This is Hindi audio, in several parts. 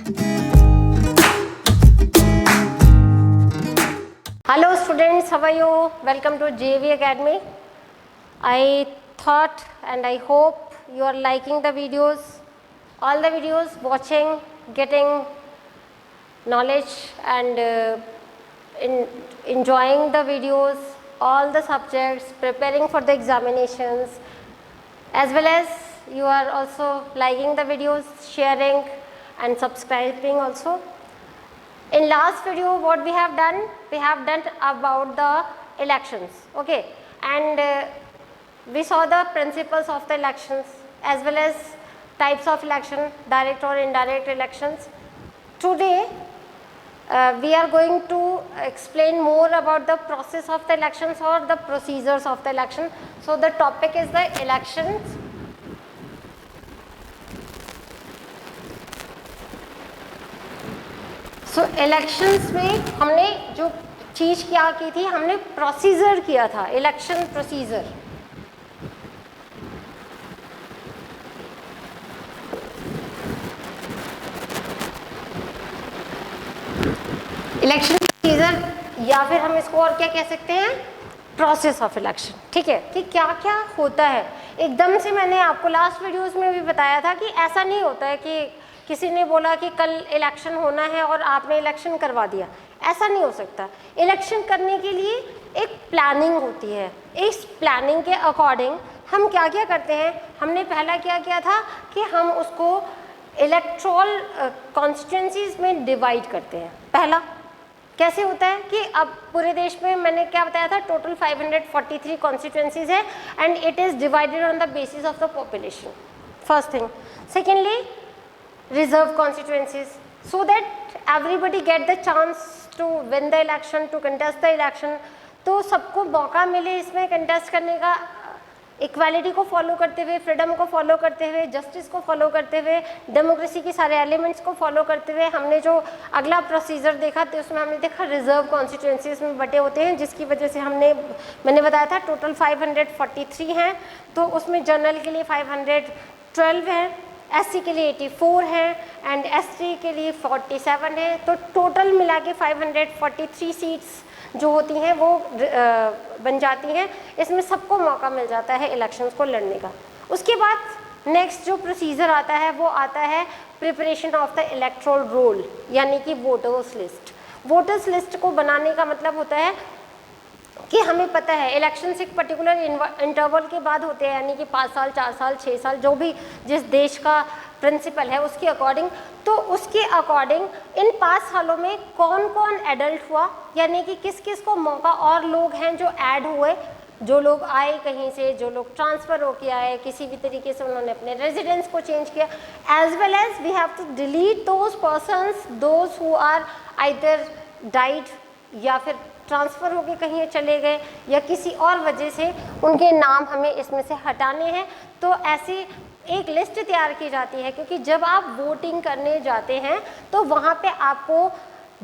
Hello students, how are you? Welcome to JV Academy. I thought and I hope you are liking the videos, all the videos, watching, getting knowledge and enjoying the videos, all the subjects, preparing for the examinations, as well as you are also liking the videos, sharing and subscribing also. In last video what we have done about the elections, okay, and we saw the principles of the elections as well as types of election, direct or indirect elections. Today we are going to explain more about the process of the elections or the procedures of the election. So the topic is the elections. So elections में हमने जो चीज़ क्या की थी, हमने प्रोसीजर किया था, इलेक्शन प्रोसीजर। इलेक्शन प्रोसीजर या फिर हम इसको और क्या कह सकते हैं, प्रोसेस ऑफ इलेक्शन, ठीक है, कि क्या क्या होता है। एकदम से मैंने आपको लास्ट वीडियोस में भी बताया था कि ऐसा नहीं होता है कि किसी ने बोला कि कल इलेक्शन होना है और आपने इलेक्शन करवा दिया, ऐसा नहीं हो सकता। इलेक्शन करने के लिए एक प्लानिंग होती है, इस प्लानिंग के अकॉर्डिंग हम क्या क्या करते हैं। हमने पहला क्या किया था कि हम उसको इलेक्टोरल कॉन्स्टिट्यूंसीज में डिवाइड करते हैं। पहला कैसे होता है कि अब पूरे देश में मैंने क्या बताया था, टोटल 543 कॉन्स्टिट्यूंसीज है and it is divided on the basis of the population, first thing. Secondly reserve constituencies so that everybody get the chance to win the election, to contest the election, तो सबको मौका मिले इसमें कंटेस्ट करने का, इक्वालिटी को फॉलो करते हुए, फ्रीडम को फॉलो करते हुए, जस्टिस को फॉलो करते हुए, डेमोक्रेसी के सारे एलिमेंट्स को फॉलो करते हुए। हमने जो अगला प्रोसीजर देखा तो उसमें हमने देखा रिजर्व कॉन्स्टिट्यूंसीज में बटे होते हैं, जिसकी वजह से मैंने बताया था टोटल 543 हैं, तो उसमें जनरल के लिए 512 है, एससी के लिए 84 है एंड एसटी के लिए 47 है। तो टोटल मिला के 543 सीट्स जो होती हैं वो बन जाती हैं। इसमें सबको मौका मिल जाता है इलेक्शंस को लड़ने का। उसके बाद नेक्स्ट जो प्रोसीजर आता है वो आता है preparation of the electoral roll, यानी कि वोटर्स लिस्ट। वोटर्स लिस्ट को बनाने का मतलब होता है कि हमें पता है इलेक्शंस एक पर्टिकुलर इंटरवल के बाद होते हैं, यानी कि 5 साल, 4 साल, 6 साल, जो भी जिस देश का प्रिंसिपल है उसके अकॉर्डिंग। तो उसके अकॉर्डिंग इन 5 सालों में कौन कौन एडल्ट हुआ, यानी कि किस किस को मौका, और लोग हैं जो ऐड हुए, जो लोग आए कहीं से, जो लोग ट्रांसफ़र होके आए, किसी भी तरीके से उन्होंने अपने रेजिडेंस को चेंज किया, as well as we have to delete those persons those who are either died या फिर ट्रांसफ़र होके कहीं चले गए या किसी और वजह से उनके नाम हमें इसमें से हटाने हैं। तो ऐसी एक लिस्ट तैयार की जाती है, क्योंकि जब आप वोटिंग करने जाते हैं तो वहाँ पे आपको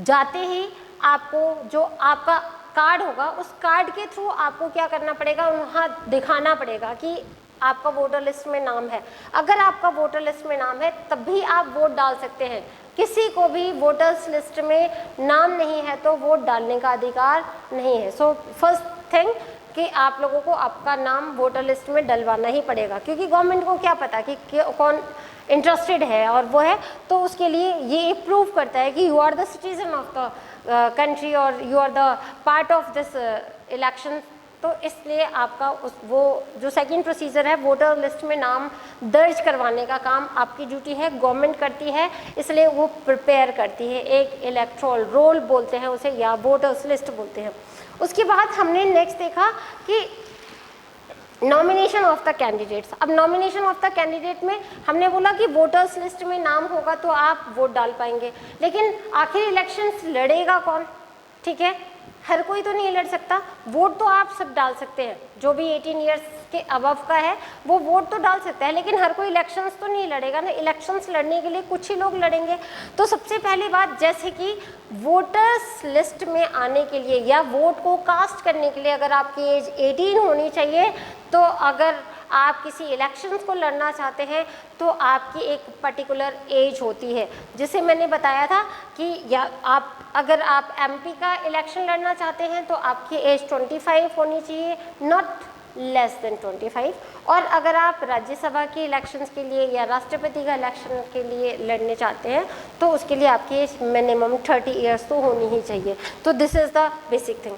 जाते ही आपको जो आपका कार्ड होगा उस कार्ड के थ्रू आपको क्या करना पड़ेगा, वहाँ दिखाना पड़ेगा कि आपका वोटर लिस्ट में नाम है। अगर आपका वोटर लिस्ट में नाम है तभी आप वोट डाल सकते हैं। किसी को भी वोटर्स लिस्ट में नाम नहीं है तो वोट डालने का अधिकार नहीं है। सो फर्स्ट थिंग कि आप लोगों को आपका नाम वोटर लिस्ट में डलवाना ही पड़ेगा, क्योंकि गवर्नमेंट को क्या पता कि कौन इंटरेस्टेड है और वो है, तो उसके लिए ये प्रूव करता है कि you are the citizen of the country और you are the part of this election. तो इसलिए आपका वो जो सेकंड प्रोसीजर है, वोटर लिस्ट में नाम दर्ज करवाने का काम आपकी ड्यूटी है, गवर्नमेंट करती है, इसलिए वो प्रिपेयर करती है। एक इलेक्टोरल रोल बोलते हैं उसे, या वोटर्स लिस्ट बोलते हैं। उसके बाद हमने नेक्स्ट देखा कि नॉमिनेशन ऑफ द कैंडिडेट्स। अब नॉमिनेशन ऑफ द कैंडिडेट में हमने बोला कि वोटर्स लिस्ट में नाम होगा तो आप वोट डाल पाएंगे, लेकिन आखिर इलेक्शंस लड़ेगा कौन, ठीक है, हर कोई तो नहीं लड़ सकता। वोट तो आप सब डाल सकते हैं, जो भी 18 ईयर्स के अबव का है वो वोट तो डाल सकता है, लेकिन हर कोई इलेक्शंस तो नहीं लड़ेगा ना। इलेक्शंस लड़ने के लिए कुछ ही लोग लड़ेंगे। तो सबसे पहली बात, जैसे कि वोटर्स लिस्ट में आने के लिए या वोट को कास्ट करने के लिए अगर आपकी एज 18 होनी चाहिए, तो अगर आप किसी इलेक्शंस को लड़ना चाहते हैं तो आपकी एक पर्टिकुलर एज होती है, जिसे मैंने बताया था कि या आप अगर आप एमपी का इलेक्शन लड़ना चाहते हैं तो आपकी एज 25 होनी चाहिए, नॉट लेस देन 25। और अगर आप राज्यसभा के इलेक्शंस के लिए या राष्ट्रपति का इलेक्शन के लिए लड़ने चाहते हैं तो उसके लिए आपकी एज मिनिमम 30 ईयर्स तो होनी ही चाहिए। तो this is the basic thing.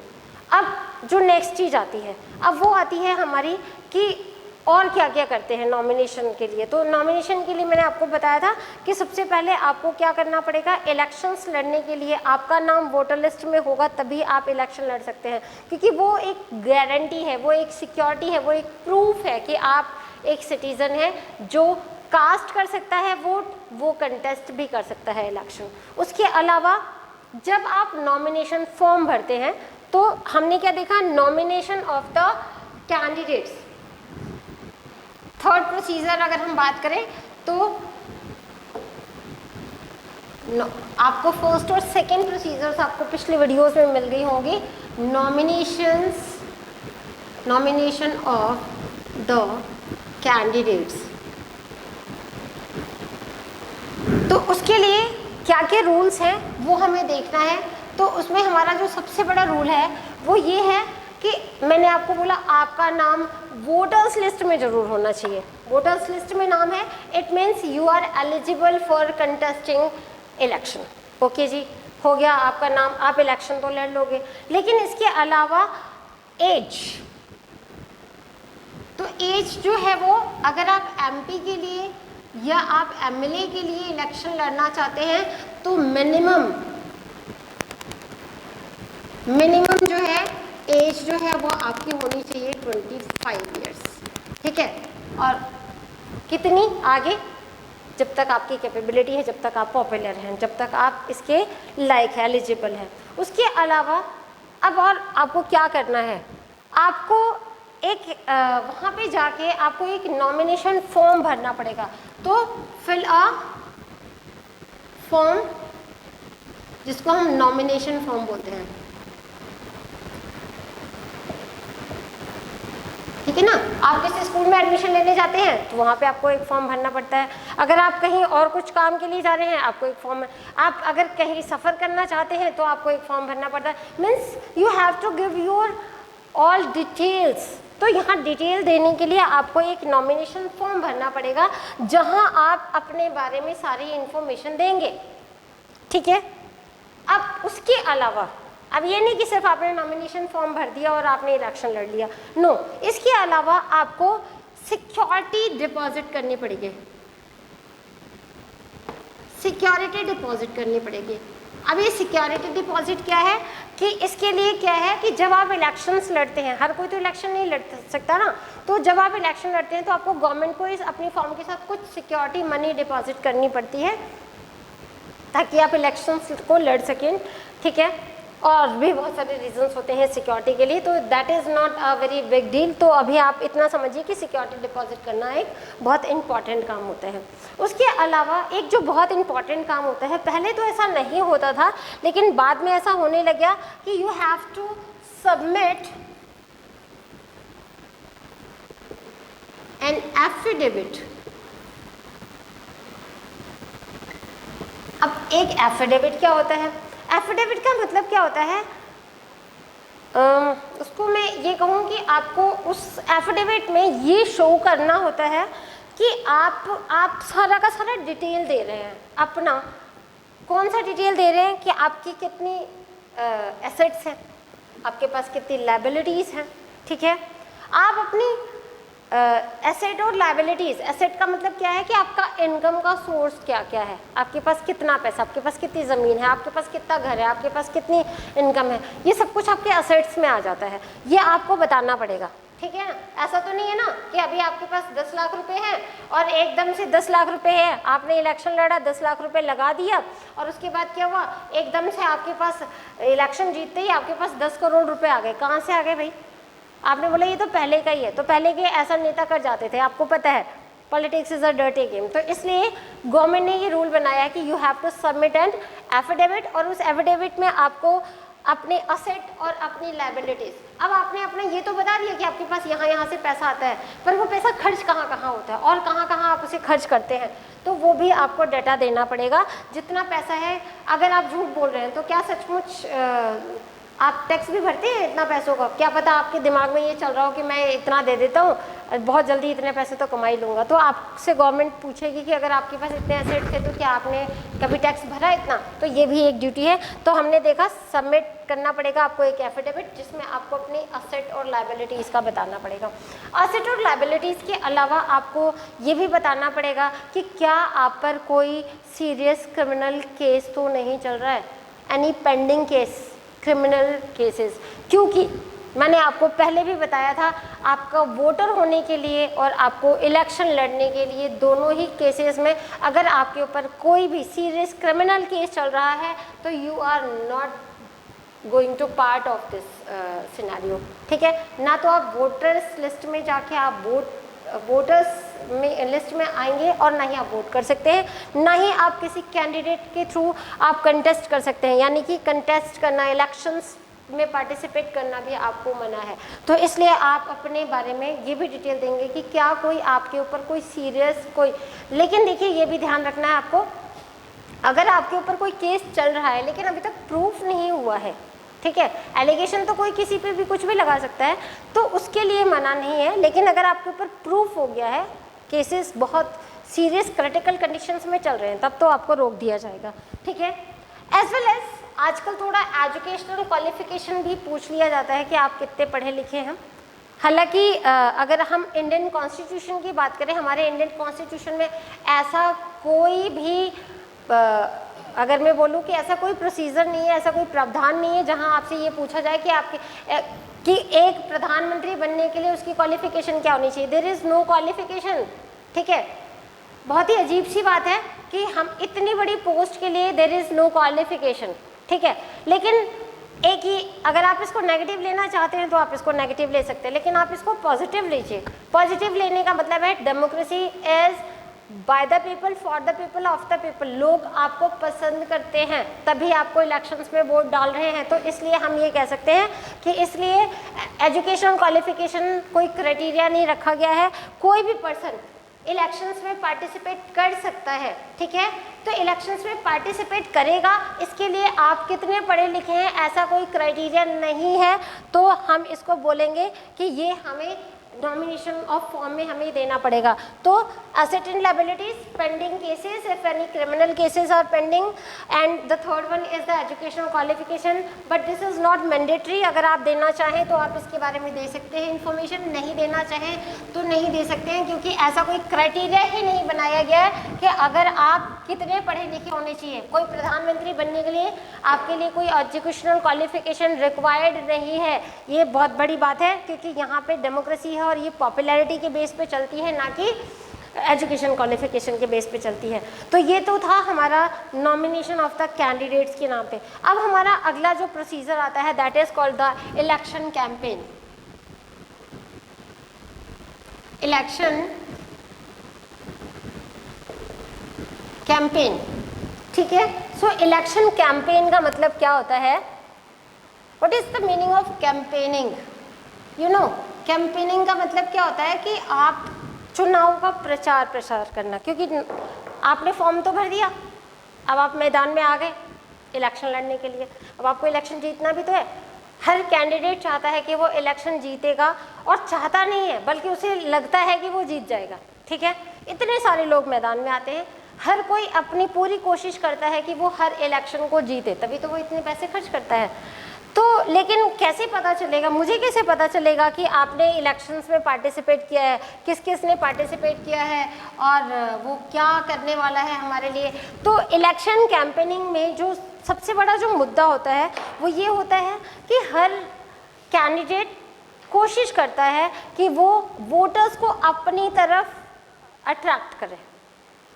अब जो नेक्स्ट चीज़ आती है, अब वो आती है हमारी कि और क्या क्या करते हैं नॉमिनेशन के लिए। तो नॉमिनेशन के लिए मैंने आपको बताया था कि सबसे पहले आपको क्या करना पड़ेगा, इलेक्शंस लड़ने के लिए आपका नाम वोटर लिस्ट में होगा तभी आप इलेक्शन लड़ सकते हैं, क्योंकि वो एक गारंटी है, वो एक सिक्योरिटी है, वो एक प्रूफ है कि आप एक सिटीज़न हैं जो कास्ट कर सकता है वोट, वो कंटेस्ट भी कर सकता है इलेक्शन। उसके अलावा जब आप नॉमिनेशन फॉर्म भरते हैं तो हमने क्या देखा, nomination of the candidates. Third procedure अगर हम बात करें तो आपको फर्स्ट और सेकंड प्रोसीजर्स आपको पिछले वीडियोस में मिल गई होंगी। Nomination of the candidates. तो उसके लिए क्या क्या रूल्स हैं वो हमें देखना है। तो उसमें हमारा जो सबसे बड़ा रूल है वो ये है कि मैंने आपको बोला आपका नाम वोटर्स लिस्ट में ज़रूर होना चाहिए। वोटर्स लिस्ट में नाम है, it means you are eligible for contesting election. Okay जी, हो गया आपका नाम, आप इलेक्शन तो लड़ लोगे। लेकिन इसके अलावा एज, तो एज जो है वो अगर आप एमपी के लिए या आप एमएलए के लिए इलेक्शन लड़ना चाहते हैं तो मिनिमम जो है एज जो है वो आपकी होनी चाहिए 25 ईयर्स। ठीक है, और कितनी आगे, जब तक आपकी कैपेबिलिटी है, जब तक आप पॉपुलर हैं, जब तक आप इसके लायक है, एलिजिबल हैं। उसके अलावा अब और आपको क्या करना है, आपको एक वहाँ पे जाके आपको एक नॉमिनेशन फॉर्म भरना पड़ेगा। तो फिल अ फॉर्म, जिसको हम नॉमिनेशन फॉर्म बोलते हैं, ठीक है ना। आप किसी स्कूल में एडमिशन लेने जाते हैं तो वहाँ पे आपको एक फॉर्म भरना पड़ता है। अगर आप कहीं और कुछ काम के लिए जा रहे हैं आपको एक फॉर्म, आप अगर कहीं सफ़र करना चाहते हैं तो आपको एक फॉर्म भरना पड़ता है। Means you have to give your all details. तो यहाँ डिटेल देने के लिए आपको एक नॉमिनेशन फॉर्म भरना पड़ेगा जहाँ आप अपने बारे में सारी इन्फॉर्मेशन देंगे। ठीक है, अब उसके अलावा अब ये नहीं कि सिर्फ आपने नॉमिनेशन फॉर्म भर दिया और आपने इलेक्शन लड़ लिया, नो। इसके अलावा आपको सिक्योरिटी डिपॉजिट करनी पड़ेगी, सिक्योरिटी डिपॉजिट करनी पड़ेगी। अब ये सिक्योरिटी डिपॉजिट क्या है कि इसके लिए क्या है कि जब आप इलेक्शंस लड़ते हैं, हर कोई तो इलेक्शन नहीं लड़ सकता ना, तो जब आप इलेक्शन लड़ते हैं तो आपको गवर्नमेंट को इस अपनी फॉर्म के साथ कुछ सिक्योरिटी मनी डिपॉजिट करनी पड़ती है ताकि आप इलेक्शंस को लड़ सकें। ठीक है, और भी बहुत सारे रीजंस होते हैं सिक्योरिटी के लिए, तो that is not a very big deal. तो अभी आप इतना समझिए कि सिक्योरिटी डिपॉजिट करना एक बहुत इंपॉर्टेंट काम होता है। उसके अलावा एक जो बहुत इंपॉर्टेंट काम होता है, पहले तो ऐसा नहीं होता था लेकिन बाद में ऐसा होने लग गया कि you have to submit an affidavit. अब एक एफिडेविट क्या होता है, एफिडेविट का मतलब क्या होता है, उसको मैं ये कहूँ कि आपको उस एफिडेविट में ये शो करना होता है कि आप सारा का सारा डिटेल दे रहे हैं। अपना कौन सा डिटेल दे रहे हैं कि आपकी कितनी एसेट्स हैं, आपके पास कितनी लायबिलिटीज़ हैं। ठीक है, आप अपनी एसेट और लायबिलिटीज़, एसेट का मतलब क्या है कि आपका इनकम का सोर्स क्या क्या है, आपके पास कितना पैसा, आपके पास कितनी ज़मीन है, आपके पास कितना घर है, आपके पास कितनी इनकम है, ये सब कुछ आपके एसेट्स में आ जाता है, ये आपको बताना पड़ेगा। ठीक है, ऐसा तो नहीं है ना कि अभी आपके पास 10 लाख रुपए हैं और एकदम से 10 लाख रुपए है, आपने इलेक्शन लड़ा, 10 लाख रुपए लगा दिया और उसके बाद क्या हुआ, एकदम से आपके पास इलेक्शन जीतते ही आपके पास 10 करोड़ रुपए आ गए। कहाँ से आ गए भाई? आपने बोला ये तो पहले का ही है, तो पहले के ऐसा नेता कर जाते थे, आपको पता है politics is a dirty game. तो इसलिए गवर्नमेंट ने ये रूल बनाया है कि you have to submit an affidavit, और उस एफिडेविट में आपको अपने असेट और अपनी लायबिलिटीज। अब आपने अपना ये तो बता दिया कि आपके पास यहाँ से पैसा आता है, पर वो पैसा खर्च कहाँ कहाँ होता है और कहाँ कहाँ आप उसे खर्च करते हैं, तो वो भी आपको डाटा देना पड़ेगा। जितना पैसा है, अगर आप झूठ बोल रहे हैं तो क्या सचमुच आप टैक्स भी भरते हैं इतना पैसों का? क्या पता आपके दिमाग में ये चल रहा हो कि मैं इतना दे देता हूँ, बहुत जल्दी इतने पैसे तो कमा ही लूँगा। तो आपसे गवर्नमेंट पूछेगी कि अगर आपके पास इतने एसेट थे तो क्या आपने कभी टैक्स भरा इतना? तो ये भी एक ड्यूटी है। तो हमने देखा सबमिट करना पड़ेगा आपको एक एफिडेविट, जिसमें आपको अपनी असेट और लायबिलिटीज़ का बताना पड़ेगा। असेट और लायबिलिटीज़ के अलावा आपको ये भी बताना पड़ेगा कि क्या आप पर कोई सीरियस क्रिमिनल केस तो नहीं चल रहा है, any pending case, criminal cases. क्योंकि मैंने आपको पहले भी बताया था, आपका वोटर होने के लिए और आपको इलेक्शन लड़ने के लिए दोनों ही केसेस में अगर आपके ऊपर कोई भी सीरियस क्रिमिनल केस चल रहा है तो you are not going to part of this scenario, ठीक है ना। तो आप वोटर्स लिस्ट में जाके आप वोटर्स में लिस्ट में आएंगे और ना ही आप वोट कर सकते हैं, ना ही आप किसी कैंडिडेट के थ्रू आप कंटेस्ट कर सकते हैं। यानी कि कंटेस्ट करना, इलेक्शंस में पार्टिसिपेट करना भी आपको मना है। तो इसलिए आप अपने बारे में ये भी डिटेल देंगे कि क्या कोई आपके ऊपर कोई सीरियस लेकिन देखिए ये भी ध्यान रखना है आपको, अगर आपके ऊपर कोई केस चल रहा है लेकिन अभी तक प्रूफ नहीं हुआ है, ठीक है, एलिगेशन तो कोई किसी पे भी कुछ भी लगा सकता है, तो उसके लिए मना नहीं है। लेकिन अगर आपके ऊपर प्रूफ हो गया है, केसेस बहुत सीरियस क्रिटिकल कंडीशंस में चल रहे हैं, तब तो आपको रोक दिया जाएगा, ठीक है। एज वेल एज आजकल थोड़ा एजुकेशनल क्वालिफिकेशन भी पूछ लिया जाता है कि आप कितने पढ़े लिखे हैं। हालांकि अगर हम इंडियन कॉन्स्टिट्यूशन की बात करें, हमारे इंडियन कॉन्स्टिट्यूशन में ऐसा कोई भी अगर मैं बोलूँ कि ऐसा कोई प्रोसीजर नहीं है, ऐसा कोई प्रावधान नहीं है जहां आपसे ये पूछा जाए कि कि एक प्रधानमंत्री बनने के लिए उसकी क्वालिफिकेशन क्या होनी चाहिए। देयर इज़ नो क्वालिफिकेशन, ठीक है। बहुत ही अजीब सी बात है कि हम इतनी बड़ी पोस्ट के लिए देयर इज़ नो क्वालिफिकेशन, ठीक है। लेकिन एक ही, अगर आप इसको नेगेटिव लेना चाहते हैं तो आप इसको नेगेटिव ले सकते हैं, लेकिन आप इसको पॉजिटिव लीजिए। पॉजिटिव लेने का मतलब है democracy is by the people for the people of the people. लोग आपको पसंद करते हैं तभी आपको इलेक्शंस में वोट डाल रहे हैं। तो इसलिए हम ये कह सकते हैं कि इसलिए एजुकेशन क्वालिफिकेशन कोई क्राइटेरिया नहीं रखा गया है, कोई भी पर्सन इलेक्शंस में पार्टिसिपेट कर सकता है, ठीक है। तो इलेक्शंस में पार्टिसिपेट करेगा, इसके लिए आप कितने पढ़े लिखे हैं ऐसा कोई क्राइटेरिया नहीं है। तो हम इसको बोलेंगे कि ये हमें नॉमिनेशन ऑफ फॉर्म में हमें देना पड़ेगा। तो asset and liabilities, pending cases, if any criminal cases are pending, and the third one is the educational qualification, but this is not mandatory. अगर आप देना चाहें तो आप इसके बारे में दे सकते हैं इन्फॉर्मेशन, नहीं देना चाहें तो नहीं दे सकते हैं, क्योंकि ऐसा कोई क्राइटेरिया ही नहीं बनाया गया है कि अगर आप कितने पढ़े लिखे होने चाहिए। कोई प्रधानमंत्री बनने के लिए आपके लिए कोई एजुकेशनल क्वालिफिकेशन रिक्वायर्ड नहीं है। ये बहुत बड़ी बात है, क्योंकि यहाँ पे डेमोक्रेसी है और ये पॉपुलैरिटी के बेस पे चलती है, ना कि एजुकेशन क्वालिफिकेशन के बेस पे चलती है। तो ये तो था हमारा नॉमिनेशन ऑफ द कैंडिडेट्स के नाम पे। अब हमारा अगला जो प्रोसीजर आता है that is called the election campaign. Election campaign, ठीक है। सो इलेक्शन कैंपेन का मतलब क्या होता है? What is the meaning of campaigning? You know, campaigning का मतलब क्या होता है कि आप चुनाव का प्रचार प्रसार करना, क्योंकि आपने फॉर्म तो भर दिया, अब आप मैदान में आ गए इलेक्शन लड़ने के लिए। अब आपको इलेक्शन जीतना भी तो है। हर कैंडिडेट चाहता है कि वो इलेक्शन जीतेगा, और चाहता नहीं है बल्कि उसे लगता है कि वो जीत जाएगा, ठीक है। इतने सारे लोग मैदान में आते हैं, हर कोई अपनी पूरी कोशिश करता है कि वो हर इलेक्शन को जीते, तभी तो वो इतने पैसे खर्च करता है। तो लेकिन कैसे पता चलेगा, मुझे कैसे पता चलेगा कि आपने इलेक्शंस में पार्टिसिपेट किया है, किस किस ने पार्टिसिपेट किया है और वो क्या करने वाला है हमारे लिए? तो इलेक्शन कैंपेनिंग में जो सबसे बड़ा जो मुद्दा होता है वो ये होता है कि हर कैंडिडेट कोशिश करता है कि वो वोटर्स को अपनी तरफ अट्रैक्ट करे।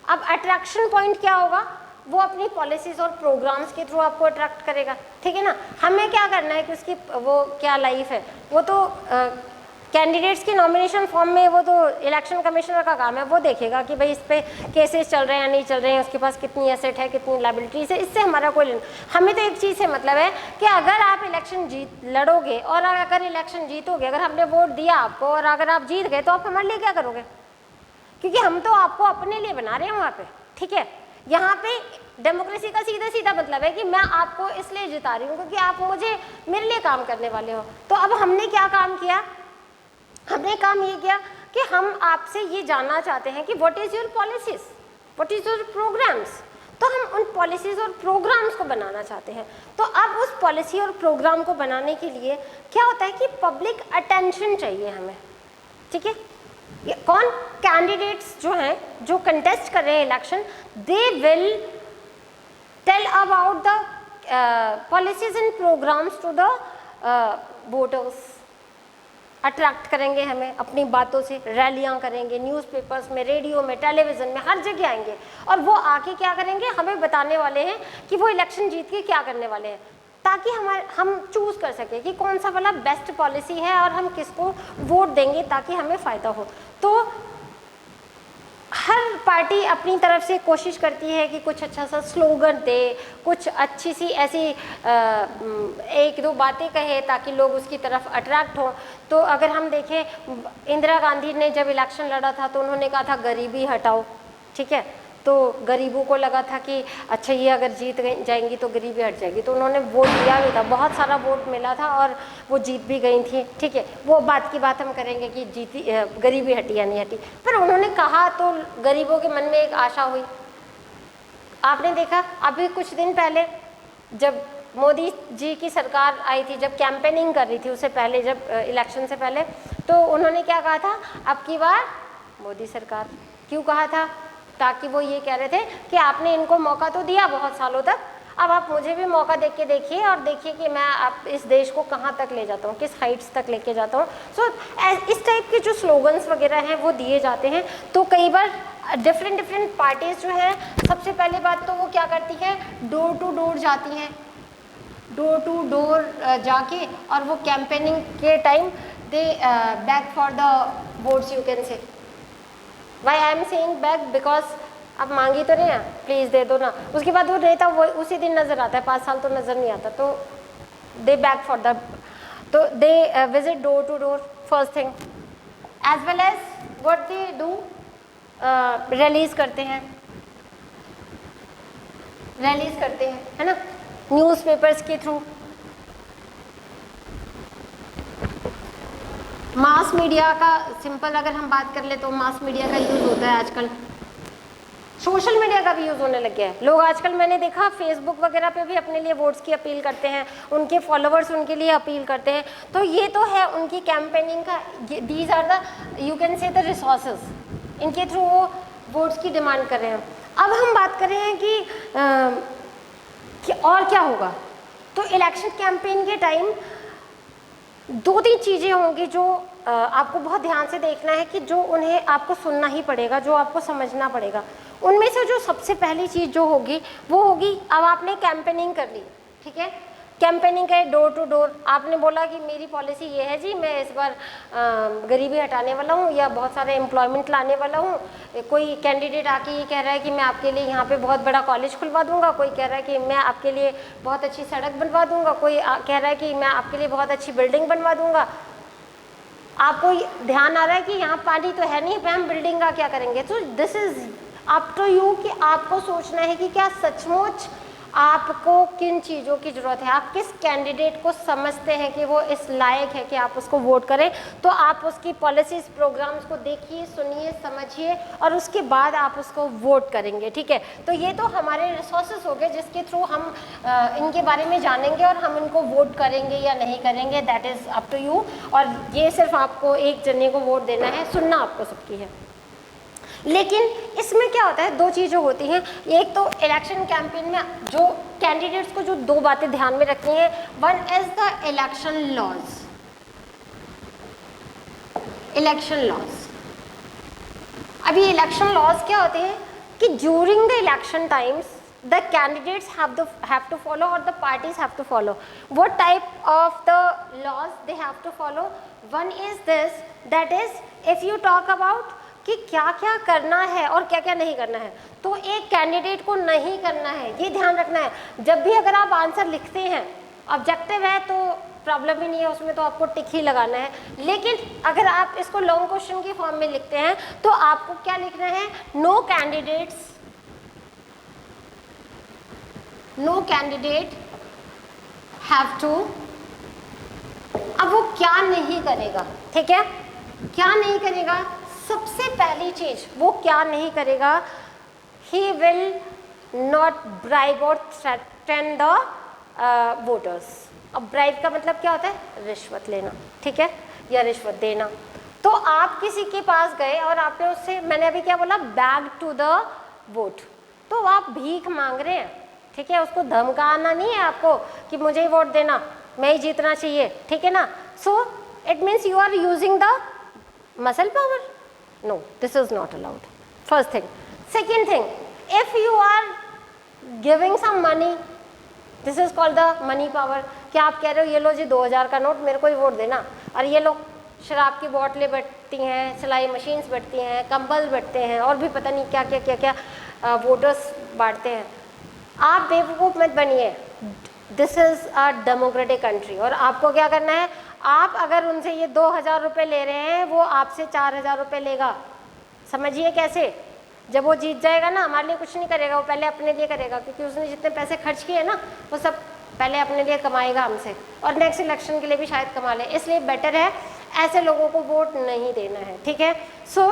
अब अट्रैक्शन पॉइंट क्या होगा? वो अपनी पॉलिसीज़ और प्रोग्राम्स के थ्रू आपको अट्रैक्ट करेगा, ठीक है ना। हमें क्या करना है कि उसकी वो क्या लाइफ है, वो तो कैंडिडेट्स की नॉमिनेशन फॉर्म में वो तो इलेक्शन कमिश्नर का काम है, वो देखेगा कि भाई इस पे केसेस चल रहे हैं या नहीं चल रहे हैं, उसके पास कितनी एसेट है, कितनी लायबिलिटीज है, इससे हमारा कोई हमें तो एक चीज़ से मतलब है कि अगर आप इलेक्शन लड़ोगे और अगर इलेक्शन जीतोगे, अगर हमने वोट दिया आपको और अगर आप जीत गए तो आप हमारे लिए क्या करोगे, क्योंकि हम तो आपको अपने लिए बना रहे हैं वहाँ पे, ठीक है। यहाँ पे डेमोक्रेसी का सीधा सीधा मतलब है कि मैं आपको इसलिए जिता रही हूँ क्योंकि आप मुझे मेरे लिए काम करने वाले हो। तो अब हमने क्या काम किया, हमने काम ये किया कि हम आपसे ये जानना चाहते हैं कि what is your policies, what is your programs. तो हम उन पॉलिसीज़ और प्रोग्राम्स को बनाना चाहते हैं। तो अब उस पॉलिसी और प्रोग्राम को बनाने के लिए क्या होता है कि पब्लिक अटेंशन चाहिए हमें, ठीक है। कौन, कैंडिडेट्स जो हैं, जो कंटेस्ट कर रहे हैं election, they will tell about the policies and programs to the voters. Attract करेंगे हमें अपनी बातों से, रैलियां करेंगे, न्यूज़पेपर्स में, रेडियो में, टेलीविज़न में, हर जगह आएंगे और वो आके क्या करेंगे, हमें बताने वाले हैं कि वो इलेक्शन जीत के क्या करने वाले हैं, ताकि हम चूज़ कर सकें कि कौन सा वाला बेस्ट पॉलिसी है और हम किसको वोट देंगे ताकि हमें फ़ायदा हो। तो हर पार्टी अपनी तरफ से कोशिश करती है कि कुछ अच्छा सा स्लोगन दे, कुछ अच्छी सी ऐसी एक दो बातें कहे ताकि लोग उसकी तरफ अट्रैक्ट हों। तो अगर हम देखें, इंदिरा गांधी ने जब इलेक्शन लड़ा था तो उन्होंने कहा था गरीबी हटाओ, ठीक है। तो गरीबों को लगा था कि अच्छा ये अगर जीत जाएंगी तो गरीबी हट जाएगी, तो उन्होंने वोट दिया भी था, बहुत सारा वोट मिला था और वो जीत भी गई थी, ठीक है। वो बात की बात हम करेंगे कि जीती गरीबी हटी या नहीं हटी, पर उन्होंने कहा तो गरीबों के मन में एक आशा हुई। आपने देखा अभी कुछ दिन पहले जब मोदी जी की सरकार आई थी, जब कैंपेनिंग कर रही थी, उससे पहले जब इलेक्शन से पहले, तो उन्होंने क्या कहा था, अब की बार मोदी सरकार। क्यों कहा था, ताकि वो ये कह रहे थे कि आपने इनको मौका तो दिया बहुत सालों तक, अब आप मुझे भी मौका दे के देखिए और देखिए कि मैं आप इस देश को कहाँ तक ले जाता हूँ, किस हाइट्स तक लेके जाता हूँ। सो इस टाइप के जो स्लोगन्स वगैरह हैं वो दिए जाते हैं। तो कई बार डिफरेंट पार्टीज़ जो हैं, सबसे पहली बात तो वो क्या करती है, डोर टू डोर जाती हैं, डोर टू डोर जाके और वो कैंपेनिंग के time they beg for the votes, you can say. Why I am saying beg, because अब मांगी तो नहीं है, प्लीज़ दे दो ना। उसके बाद वो नेता वो उसी दिन नज़र आता है, 5 साल तो नज़र नहीं आता। तो दे बैक फॉर द, तो they visit door to door first thing, as well as what they do, rallies करते हैं, रैलीज करते हैं, है ना, न्यूज़पेपर्स के थ्रू। मास मीडिया का सिंपल अगर हम बात कर ले तो मास मीडिया का यूज़ होता है आजकल, सोशल मीडिया का भी यूज़ होने लग गया है। लोग आजकल मैंने देखा फेसबुक वगैरह पे भी अपने लिए वोट्स की अपील करते हैं, उनके फॉलोअर्स उनके लिए अपील करते हैं। तो ये तो है उनकी कैंपेनिंग का, these are the, you can say the resources, इनके थ्रू वो वोट्स की डिमांड कर रहे हैं। अब हम बात कर रहे हैं कि और क्या होगा। तो इलेक्शन कैंपेन के टाइम 2-3 चीज़ें होंगी जो आपको बहुत ध्यान से देखना है, कि जो उन्हें आपको सुनना ही पड़ेगा, जो आपको समझना पड़ेगा। उनमें से जो सबसे पहली चीज़ जो होगी वो होगी, अब आपने कैंपेनिंग कर ली, ठीक है, कैंपेनिंग करे डोर टू डोर, आपने बोला कि मेरी पॉलिसी ये है जी, मैं इस बार गरीबी हटाने वाला हूँ या बहुत सारे एम्प्लॉयमेंट लाने वाला हूँ। कोई कैंडिडेट आके ये कह रहा है कि मैं आपके लिए यहाँ पे बहुत बड़ा कॉलेज खुलवा दूंगा, कोई कह रहा है कि मैं आपके लिए बहुत अच्छी सड़क बनवा दूंगा, कोई कह रहा है कि मैं आपके लिए बहुत अच्छी बिल्डिंग बनवा दूंगा। आपको ध्यान आ रहा है कि यहाँ पानी तो है नहीं, हम बिल्डिंग का क्या करेंगे। तो this is up to you कि आपको सोचना है कि क्या सचमुच आपको किन चीज़ों की ज़रूरत है, आप किस कैंडिडेट को समझते हैं कि वो इस लायक है कि आप उसको वोट करें। तो आप उसकी पॉलिसीज़ प्रोग्राम्स को देखिए, सुनिए, समझिए और उसके बाद आप उसको वोट करेंगे, ठीक है। तो ये तो हमारे रिसोर्सेज हो गए जिसके थ्रू हम इनके बारे में जानेंगे और हम इनको वोट करेंगे या नहीं करेंगे, that is up to you. और ये सिर्फ आपको एक जने को वोट देना है, सुनना आपको सबकी है। लेकिन इसमें क्या होता है, 2 चीज़ें होती हैं। एक तो इलेक्शन कैंपेन में जो कैंडिडेट्स को जो 2 बातें ध्यान में रखनी है, one is the election laws, election laws. अभी इलेक्शन लॉज क्या होते हैं कि during the election times the candidates have to follow or the parties have to follow. What type of the laws they have to follow? One is this, that is if you talk about कि क्या क्या करना है और क्या क्या नहीं करना है, तो एक कैंडिडेट को नहीं करना है, ये ध्यान रखना है। जब भी अगर आप आंसर लिखते हैं, ऑब्जेक्टिव है तो प्रॉब्लम ही नहीं है, उसमें तो आपको टिक ही लगाना है। लेकिन अगर आप इसको लॉन्ग क्वेश्चन की फॉर्म में लिखते हैं तो आपको क्या लिखना है? No candidate have to. अब वो क्या नहीं करेगा, ठीक है, क्या नहीं करेगा? सबसे पहली चीज वो क्या नहीं करेगा? ही विल नॉट ब्राइब और थ्रेटन द वोटर्स। अब ब्राइब का मतलब क्या होता है? रिश्वत लेना, ठीक है, या रिश्वत देना। तो आप किसी के पास गए और आपने उससे, मैंने अभी क्या बोला, बैग टू द वोट, तो आप भीख मांग रहे हैं, ठीक है, उसको धमकाना नहीं है आपको कि मुझे ही वोट देना, मैं ही जीतना चाहिए, ठीक है ना। So it means you are using the muscle power. No, this is not allowed. First thing. Second thing, if you are giving some money, this is called the money power. क्या आप कह रहे हो ये लो जी 2000 का नोट, मेरे को ही वोट देना, और ये लोग शराब की बोतलें बंटती हैं, सिलाई मशीन्स बंटती हैं, कंबल बंटते हैं, और भी पता नहीं क्या क्या क्या क्या वोटर्स बांटते हैं। आप बेवकूफ़ मत बनिए। This is a democratic country. और आपको क्या करना है? आप अगर उनसे ये 2000 रुपये ले रहे हैं, वो आपसे 4000 रुपये लेगा। समझिए कैसे? जब वो जीत जाएगा ना, हमारे लिए कुछ नहीं करेगा, वो पहले अपने लिए करेगा, क्योंकि उसने जितने पैसे खर्च किए ना वो सब पहले अपने लिए कमाएगा हमसे, और नेक्स्ट इलेक्शन के लिए भी शायद कमा ले। इसलिए बेटर है ऐसे लोगों को वोट नहीं देना है, ठीक है। सो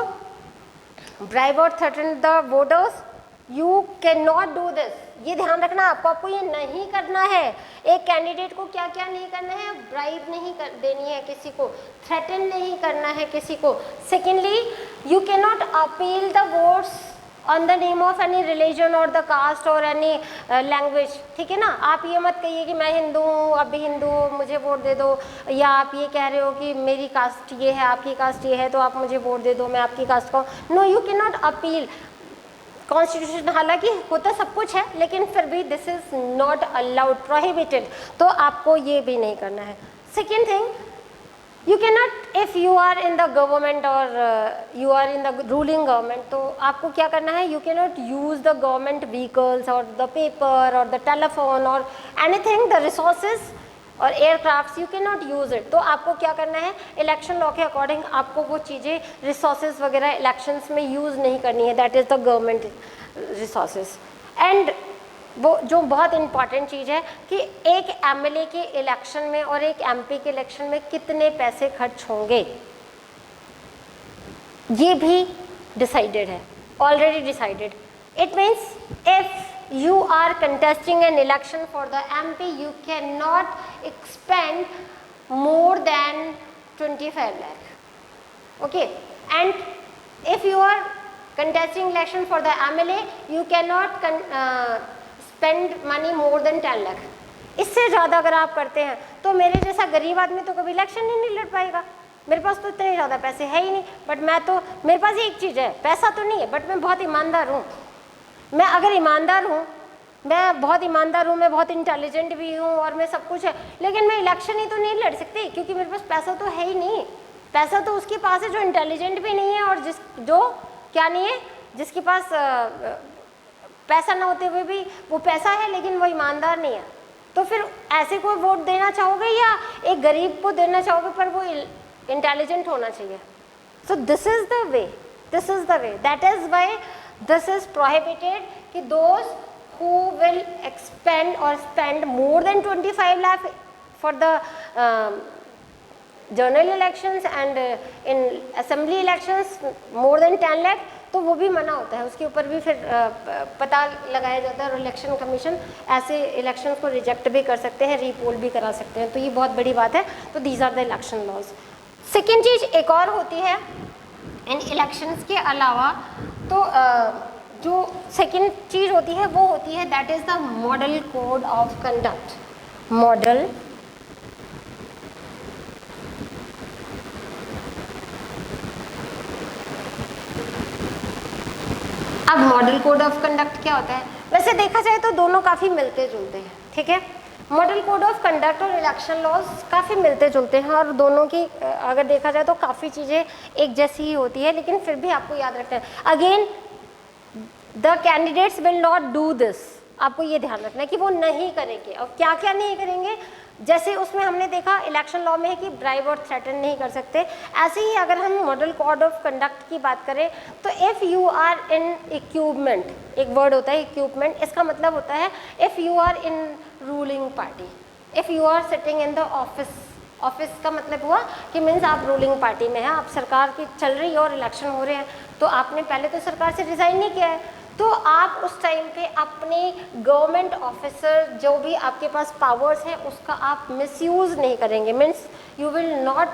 ब्राइब और threaten the voters, you can not do this. ये ध्यान रखना आपको ये नहीं करना है। एक कैंडिडेट को क्या क्या नहीं करना है? ब्राइब नहीं देनी है किसी को, थ्रेटन नहीं करना है किसी को। Secondly, you can not appeal the votes on the name of any religion और द कास्ट और एनी लैंग्वेज, ठीक है ना। आप ये मत कहिए कि मैं हिंदू हूँ, आप भी हिंदू हो, मुझे वोट दे दो, या आप ये कह रहे हो कि मेरी कास्ट ये है, आपकी कास्ट ये है, तो आप मुझे वोट दे दो, मैं आपकी कास्ट का हूँ। No, you can not appeal. Constitution हालांकि होता सब कुछ है, लेकिन फिर भी this is not allowed, prohibited, तो आपको ये भी नहीं करना है। Second thing, you can not, if you are in the government और you are in the ruling government, तो आपको क्या करना है? You can not use the government vehicles और द पेपर और द टेलीफोन और एनीथिंग, द रिसोर्सेज और aircrafts, you can not use it. तो आपको क्या करना है? इलेक्शन लॉ के अकॉर्डिंग आपको वो चीज़ें, रिसोर्सेज वगैरह इलेक्शंस में यूज़ नहीं करनी है, that is the government resources. And वो जो बहुत इंपॉर्टेंट चीज़ है कि एक एमएलए के इलेक्शन में और एक एमपी के इलेक्शन में कितने पैसे खर्च होंगे, ये भी डिसाइडेड है, already decided. It means if you are contesting an election for the MP, you cannot expend more than 25 lakh, okay, and if you are contesting election for the MLA, you cannot spend money more than 10 lakh। इससे ज़्यादा अगर आप करते हैं तो मेरे जैसा गरीब आदमी तो कभी इलेक्शन ही नहीं लड़ पाएगा। मेरे पास तो इतने ज़्यादा पैसे है ही नहीं, बट मैं तो, मेरे पास एक चीज़ है, पैसा तो नहीं है, बट मैं बहुत ईमानदार हूँ। मैं अगर ईमानदार हूँ, मैं बहुत ईमानदार हूँ, मैं बहुत इंटेलिजेंट भी हूँ और मैं सब कुछ है, लेकिन मैं इलेक्शन ही तो नहीं लड़ सकती, क्योंकि मेरे पास पैसा तो है ही नहीं। पैसा तो उसके पास है जो इंटेलिजेंट भी नहीं है और जो क्या नहीं है, जिसके पास पैसा ना होते हुए भी वो पैसा है लेकिन वो ईमानदार नहीं है। तो फिर ऐसे कोई वोट देना चाहोगे या एक गरीब को देना चाहोगे, पर वो इंटेलिजेंट होना चाहिए। So this is the way, this is the way, that is why this is prohibited कि those who will expend or spend more than 25 lakh for the general elections and in assembly elections more than 10 lakh, तो वो भी मना होता है, उसके ऊपर भी फिर पता लगाया जाता है और इलेक्शन कमीशन ऐसे इलेक्शंस को रिजेक्ट भी कर सकते हैं, रीपोल भी करा सकते हैं। तो ये बहुत बड़ी बात है। तो these are the election laws. Second चीज़ एक और होती है इन इलेक्शंस के अलावा, तो जो सेकेंड चीज़ होती है वो होती है that is the model code of conduct. Model अब मॉडल कोड ऑफ कंडक्ट क्या होता है? वैसे देखा जाए तो दोनों काफ़ी मिलते जुलते हैं, ठीक है। मॉडल कोड ऑफ कंडक्ट और इलेक्शन लॉज काफ़ी मिलते जुलते हैं और दोनों की अगर देखा जाए तो काफ़ी चीज़ें एक जैसी ही होती है, लेकिन फिर भी आपको याद रखना है again the candidates will not do this. आपको ये ध्यान रखना है कि वो नहीं करेंगे। और क्या क्या नहीं करेंगे, जैसे उसमें हमने देखा इलेक्शन लॉ में है कि ब्राइब और थ्रेटन नहीं कर सकते, ऐसे ही अगर हम मॉडल कोड ऑफ कंडक्ट की बात करें तो if you are in equipment, एक वर्ड होता है इक्विपमेंट, इसका मतलब होता है if you are in ruling party, if you are sitting in the office, office का मतलब हुआ कि मीन्स आप रूलिंग पार्टी में हैं, आप सरकार की चल रही है और इलेक्शन हो रहे हैं, तो आपने पहले तो सरकार से रिज़ाइन नहीं किया है, तो आप उस टाइम पे अपने गवर्नमेंट ऑफिसर जो भी आपके पास पावर्स हैं उसका आप मिसयूज़ नहीं करेंगे, means you will not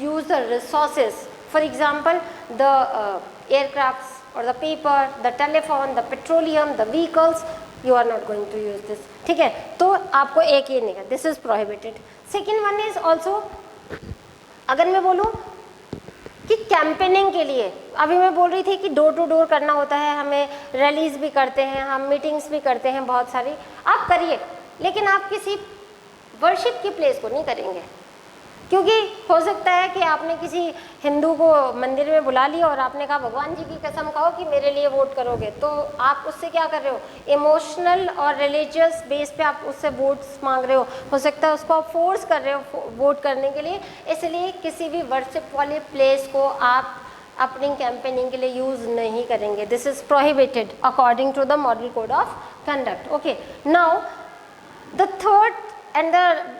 use the resources, for example the aircrafts और the paper, the telephone, the petroleum, the vehicles, you are not going to use this, ठीक है। तो आपको एक ये नहीं, this is prohibited. Second one is also, अगर मैं बोलूँ कि कैंपेनिंग के लिए, अभी मैं बोल रही थी कि डोर टू डोर करना होता है, हमें रैलीज भी करते हैं, हम मीटिंग्स भी करते हैं बहुत सारी, आप करिए, लेकिन आप किसी वर्शिप की प्लेस को नहीं करेंगे, क्योंकि हो सकता है कि आपने किसी हिंदू को मंदिर में बुला लिया और आपने कहा भगवान जी की कसम खाओ कि मेरे लिए वोट करोगे, तो आप उससे क्या कर रहे हो, इमोशनल और रिलीजियस बेस पे आप उससे वोट्स मांग रहे हो सकता है उसको आप फोर्स कर रहे हो वोट करने के लिए, इसलिए किसी भी वर्शिप वाले प्लेस को आप अपनी कैंपेनिंग के लिए यूज़ नहीं करेंगे। This is prohibited according to the model code of conduct. Okay, now the third and the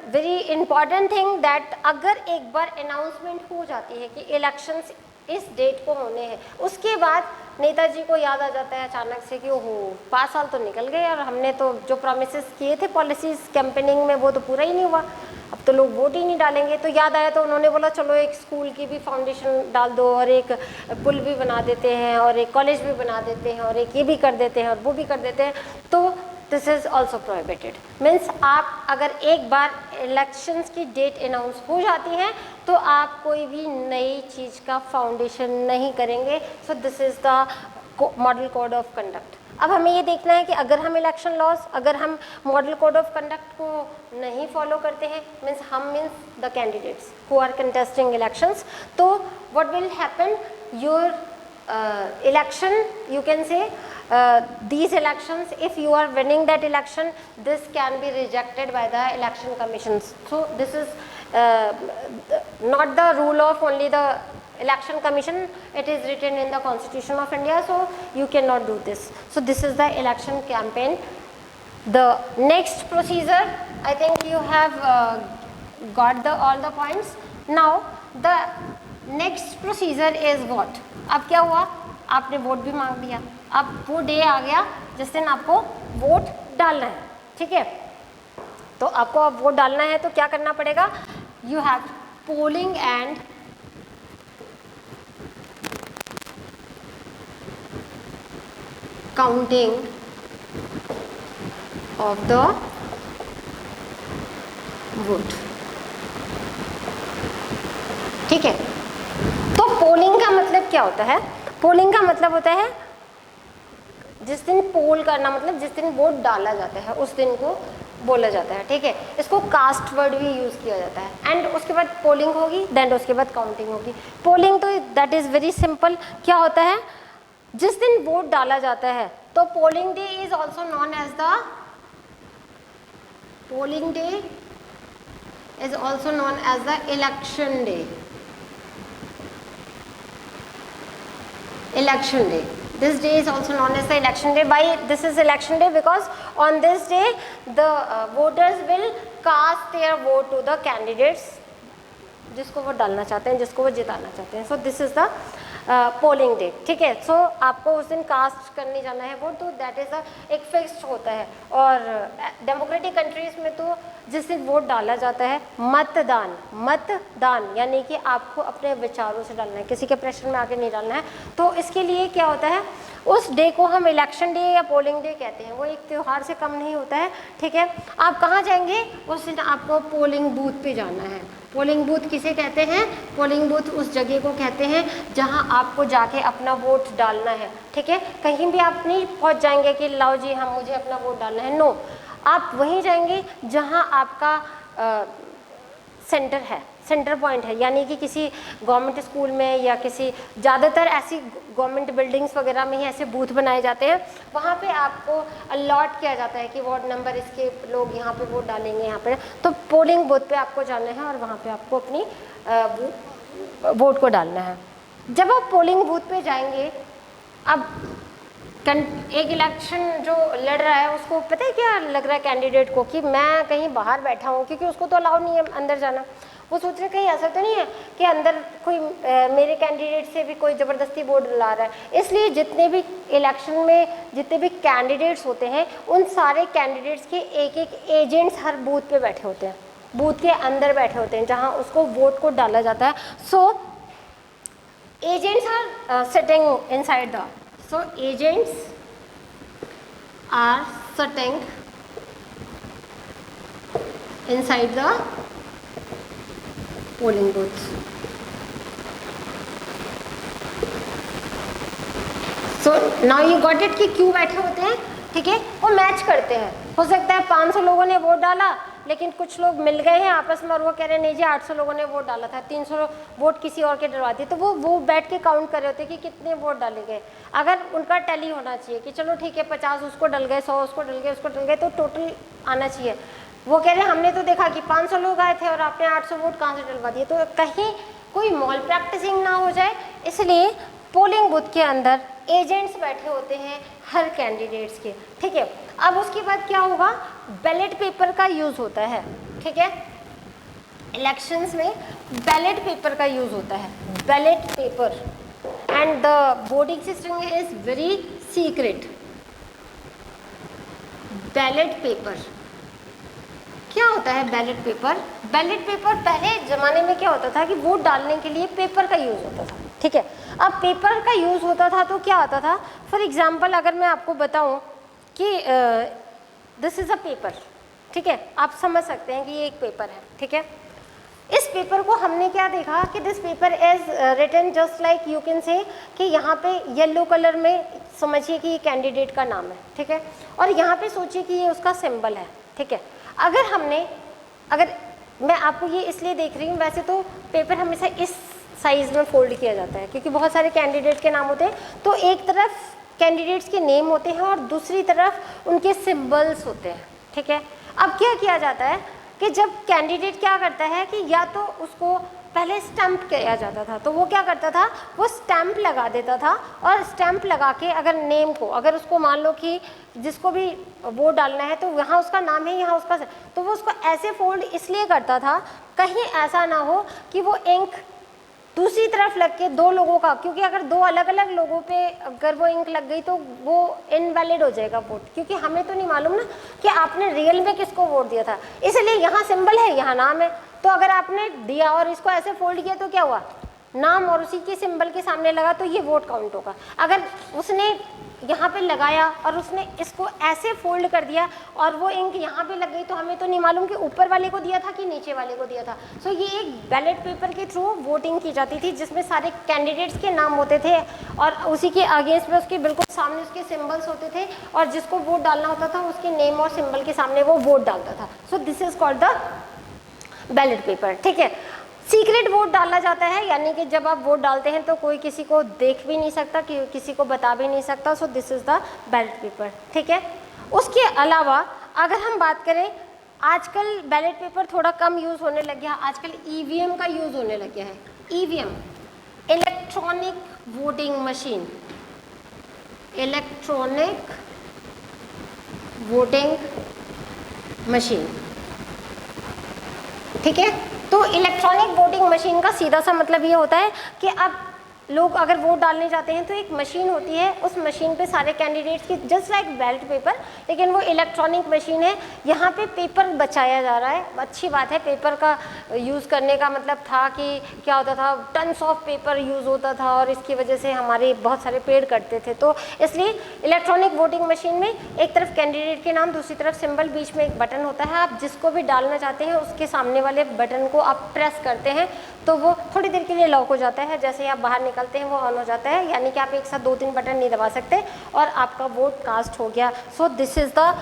very important thing that, अगर एक बार अनाउंसमेंट हो जाती है कि इलेक्शंस इस डेट को होने हैं, उसके बाद नेताजी को याद आ जाता है अचानक से कि ओहो 5 साल तो निकल गए और हमने तो जो प्रॉमिसेस किए थे पॉलिसीज कैंपेनिंग में वो तो पूरा ही नहीं हुआ, अब तो लोग वोट ही नहीं डालेंगे। तो याद आया तो उन्होंने बोला चलो एक स्कूल की भी फाउंडेशन डाल दो और एक पुल भी बना देते हैं और एक कॉलेज भी बना देते हैं और एक ये भी कर देते हैं और वो भी कर देते हैं, तो this is also prohibited. Means आप अगर एक बार इलेक्शंस की डेट अनाउंस हो जाती है तो आप कोई भी नई चीज़ का फाउंडेशन नहीं करेंगे। So this is the model code of conduct. अब हमें ये देखना है कि अगर हम इलेक्शन लॉज, अगर हम मॉडल कोड ऑफ कंडक्ट को नहीं फॉलो करते हैं, मीन्स हम means the candidates who are contesting elections, तो what will happen, your election, you can say these elections, if you are winning that election, this can be rejected by the election commissions. So this is not the rule of only the election commission, it is written in the constitution of India, so you cannot do this. So this is the election campaign. The next procedure, I think you have got all the points. Now the next procedure is what? अब क्या हुआ, आपने वोट भी मांग दिया, अब वो डे आ गया जिस दिन आपको वोट डालना है, ठीक है। तो आपको अब वोट डालना है तो क्या करना पड़ेगा, you have polling and counting of the vote, ठीक है। तो पोलिंग का मतलब क्या होता है, पोलिंग का मतलब होता है जिस दिन पोल करना, मतलब जिस दिन वोट डाला जाता है उस दिन को बोला जाता है, ठीक है। इसको कास्ट वर्ड भी यूज़ किया जाता है। एंड उसके बाद पोलिंग होगी, देन उसके बाद काउंटिंग होगी। पोलिंग तो दैट इज़ वेरी सिंपल, क्या होता है, जिस दिन वोट डाला जाता है, तो polling day is also known as the, polling day is also known as the election day, election day. This day is also known as the election day. Why this is election day? Because on this day the voters will cast their vote to the candidates जिसको वो डालना चाहते हैं, जिसको वो जिताना चाहते हैं। So this is the polling day, ठीक है। सो आपको उस दिन कास्ट करने जाना है वोट, तो दैट इज़ एक फिक्स्ड होता है। और डेमोक्रेटिक कंट्रीज़ में तो जिस दिन वोट डाला जाता है, मतदान, मतदान यानी कि आपको अपने विचारों से डालना है, किसी के प्रेशर में आके नहीं डालना है। तो इसके लिए क्या होता है, उस डे को हम इलेक्शन डे या पोलिंग डे कहते हैं, वो एक त्यौहार से कम नहीं होता है, ठीक है। आप कहाँ जाएंगे? उस दिन आपको पोलिंग बूथ पे जाना है। पोलिंग बूथ किसे कहते हैं? पोलिंग बूथ उस जगह को कहते हैं जहां आपको जाके अपना वोट डालना है, ठीक है। कहीं भी आप नहीं पहुंच जाएंगे कि लाओ जी हम मुझे अपना वोट डालना है, नो, आप वहीं जाएंगे जहां आपका सेंटर है, सेंटर पॉइंट है, यानी कि किसी गवर्नमेंट स्कूल में या किसी, ज़्यादातर ऐसी गवर्नमेंट बिल्डिंग्स वगैरह में ही ऐसे बूथ बनाए जाते हैं, वहाँ पे आपको अलॉट किया जाता है कि वार्ड नंबर इसके लोग यहाँ पे वोट डालेंगे यहाँ पे, तो पोलिंग बूथ पे आपको जाना है और वहाँ पे आपको अपनी वोट को डालना है। जब आप पोलिंग बूथ पे जाएंगे, अब एक इलेक्शन जो लड़ रहा है उसको पता है क्या लग रहा है कैंडिडेट को, कि मैं कहीं बाहर बैठा हूँ, क्योंकि उसको तो अलाउ नहीं है अंदर जाना। वो सोच रहे कहीं ऐसा तो नहीं है कि अंदर कोई मेरे कैंडिडेट से भी कोई ज़बरदस्ती वोट दिला रहा है। इसलिए जितने भी इलेक्शन में जितने भी कैंडिडेट्स होते हैं, उन सारे कैंडिडेट्स के एक एक एजेंट्स हर बूथ पे बैठे होते हैं, बूथ के अंदर बैठे होते हैं जहाँ उसको वोट को डाला जाता है। So agents are sitting inside the, so agents are sitting inside the polling booth. So now you got it कि क्यों बैठे होते हैं, ठीक है। वो मैच करते हैं, हो सकता है 500 लोगों ने वोट डाला लेकिन कुछ लोग मिल गए हैं आपस में और वो कह रहे हैं नहीं जी 800 लोगों ने वोट डाला था, 300 वोट किसी और के डलवा दिए, तो वो बैठ के काउंट कर रहे होते हैं कि कितने वोट डाले गए। अगर उनका टैली होना चाहिए कि चलो ठीक है 50 उसको डल गए, 100 उसको डल गए, उसको डल गए, तो टोटल आना चाहिए। वो कह रहे हैं हमने तो देखा कि 500 लोग आए थे और आपने 800 वोट कहाँ से डलवा दिए, तो कहीं कोई मॉल प्रैक्टिसिंग ना हो जाए, इसलिए पोलिंग बूथ के अंदर एजेंट्स बैठे होते हैं हर कैंडिडेट्स के, ठीक है। अब उसके बाद क्या होगा, बैलेट पेपर का यूज़ होता है, ठीक है। इलेक्शंस में बैलेट पेपर का यूज़ होता है, ballot paper, and the voting system is very secret. Ballot paper क्या होता है? बैलेट पेपर, बैलेट पेपर पहले ज़माने में क्या होता था कि वोट डालने के लिए पेपर का यूज़ होता था, ठीक है। अब पेपर का यूज़ होता था तो क्या होता था, फॉर एग्जांपल अगर मैं आपको बताऊं कि दिस इज़ अ पेपर, ठीक है, आप समझ सकते हैं कि ये एक पेपर है, ठीक है। इस पेपर को हमने क्या देखा कि this paper is written just like, you can say कि यहाँ पे येलो कलर में समझिए कि ये कैंडिडेट का नाम है, ठीक है, और यहाँ पे सोचिए कि ये उसका सिंबल है, ठीक है। अगर मैं आपको ये इसलिए देख रही हूँ, वैसे तो पेपर हमेशा इस साइज़ में फोल्ड किया जाता है क्योंकि बहुत सारे कैंडिडेट के नाम होते हैं, तो एक तरफ कैंडिडेट्स के नेम होते हैं और दूसरी तरफ उनके सिंबल्स होते हैं, ठीक है। अब क्या किया जाता है कि जब कैंडिडेट क्या करता है कि या तो उसको पहले स्टैंप किया जाता था, तो वो क्या करता था, वो स्टैंप लगा देता था, और स्टैंप लगा के अगर नेम को, अगर उसको मान लो कि जिसको भी वोट डालना है तो यहाँ उसका नाम है, यहाँ उसका, तो वो उसको ऐसे फोल्ड इसलिए करता था कहीं ऐसा ना हो कि वो इंक दूसरी तरफ लग के दो लोगों का, क्योंकि अगर दो अलग अलग लोगों पे अगर वो इंक लग गई तो वो इनवैलिड हो जाएगा वोट, क्योंकि हमें तो नहीं मालूम ना कि आपने रियल में किसको वोट दिया था। इसलिए यहाँ सिंबल है, यहाँ नाम है, तो अगर आपने दिया और इसको ऐसे फोल्ड किया तो क्या हुआ, नाम और उसी के सिंबल के सामने लगा तो ये वोट काउंट होगा। अगर उसने यहाँ पे लगाया और उसने इसको ऐसे फोल्ड कर दिया और वो इंक यहाँ पे लग गई तो हमें तो नहीं मालूम कि ऊपर वाले को दिया था कि नीचे वाले को दिया था। सो ये एक बैलेट पेपर के थ्रू वोटिंग की जाती थी जिसमें सारे कैंडिडेट्स के नाम होते थे और उसी के अगेंस्ट में उसके बिल्कुल सामने उसके सिम्बल्स होते थे और जिसको वोट डालना होता था उसके नेम और सिम्बल के सामने वो वोट डालता था। So this is called the ballot paper, ठीक है। सीक्रेट वोट डाला जाता है, यानी कि जब आप वोट डालते हैं तो कोई किसी को देख भी नहीं सकता, कि किसी को बता भी नहीं सकता। So this is the ballot paper, ठीक है। उसके अलावा अगर हम बात करें, आजकल बैलेट पेपर थोड़ा कम यूज़ होने लग गया, आजकल ईवीएम का यूज़ होने लग गया है। EVM, electronic voting machine, electronic voting machine, ठीक है। तो इलेक्ट्रॉनिक वोटिंग मशीन का सीधा सा मतलब ये होता है कि अब लोग अगर वोट डालने जाते हैं तो एक मशीन होती है, उस मशीन पे सारे कैंडिडेट्स की जस्ट लाइक बैलेट पेपर, लेकिन वो इलेक्ट्रॉनिक मशीन है। यहाँ पे पेपर बचाया जा रहा है, अच्छी बात है। पेपर का यूज़ करने का मतलब था कि क्या होता था, टन्स ऑफ पेपर यूज़ होता था और इसकी वजह से हमारे बहुत सारे पेड़ कटते थे। तो इसलिए इलेक्ट्रॉनिक वोटिंग मशीन में एक तरफ कैंडिडेट के नाम, दूसरी तरफ सिंबल, बीच में एक बटन होता है। आप जिसको भी डालना चाहते हैं उसके सामने वाले बटन को आप प्रेस करते हैं तो वो थोड़ी देर के लिए लॉक हो जाता है। जैसे ही आप बाहर निकलते हैं वो ऑन हो जाता है, यानी कि आप एक साथ 2-3 बटन नहीं दबा सकते और आपका वोट कास्ट हो गया। So this is the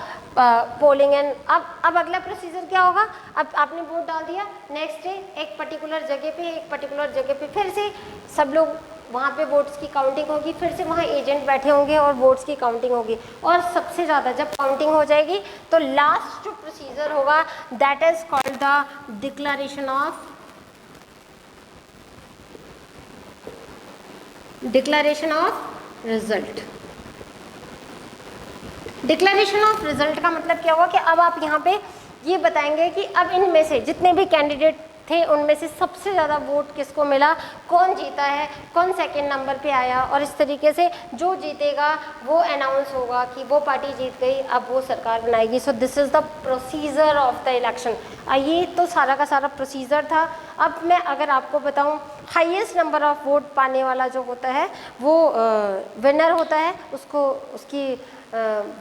polling. And अब अगला प्रोसीजर क्या होगा, अब आपने वोट डाल दिया, नेक्स्ट डे एक पर्टिकुलर जगह पे फिर से सब लोग वहाँ पे वोट्स की काउंटिंग होगी, फिर से वहाँ एजेंट बैठे होंगे और वोट्स की काउंटिंग होगी। और सबसे ज़्यादा जब काउंटिंग हो जाएगी तो लास्ट जो प्रोसीजर होगा that is called the declaration of result. Declaration of result का मतलब क्या हुआ कि अब आप यहाँ पे ये बताएंगे कि अब इनमें से जितने भी कैंडिडेट थे उनमें से सबसे ज़्यादा वोट किसको मिला, कौन जीता है, कौन सेकंड नंबर पे आया, और इस तरीके से जो जीतेगा वो अनाउंस होगा कि वो पार्टी जीत गई, अब वो सरकार बनाएगी। So this is the procedure of the election. ये तो सारा का सारा प्रोसीजर था। अब मैं अगर आपको बताऊं, हाईएस्ट नंबर ऑफ वोट पाने वाला जो होता है वो विनर होता है, उसको उसकी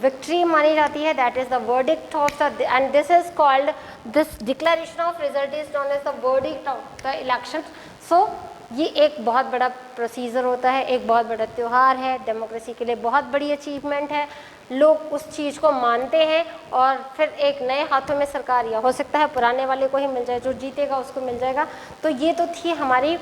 विक्ट्री मानी जाती है। That is the verdict of the, and this is called, this declaration of result is known as the verdict of the election. So ये एक बहुत बड़ा प्रोसीजर होता है, एक बहुत बड़ा त्यौहार है, डेमोक्रेसी के लिए बहुत बड़ी अचीवमेंट है। लोग उस चीज़ को मानते हैं और फिर एक नए हाथों में सरकार, या हो सकता है पुराने वाले को ही मिल जाए, जो जीतेगा उसको मिल जाएगा। तो ये तो थी हमारी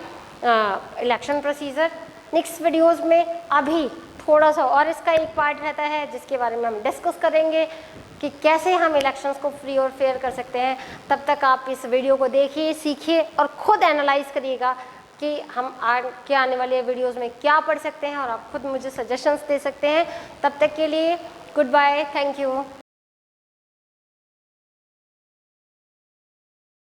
इलेक्शन प्रोसीजर। नेक्स्ट वीडियोज़ में अभी थोड़ा सा और इसका एक पार्ट रहता है जिसके बारे में हम डिस्कस करेंगे कि कैसे हम इलेक्शंस को फ्री और फेयर कर सकते हैं। तब तक आप इस वीडियो को देखिए, सीखिए और ख़ुद एनालाइज करिएगा कि हम आगे आने वाले वीडियोस में क्या पढ़ सकते हैं, और आप खुद मुझे सजेशंस दे सकते हैं। तब तक के लिए गुड बाय, थैंक यू।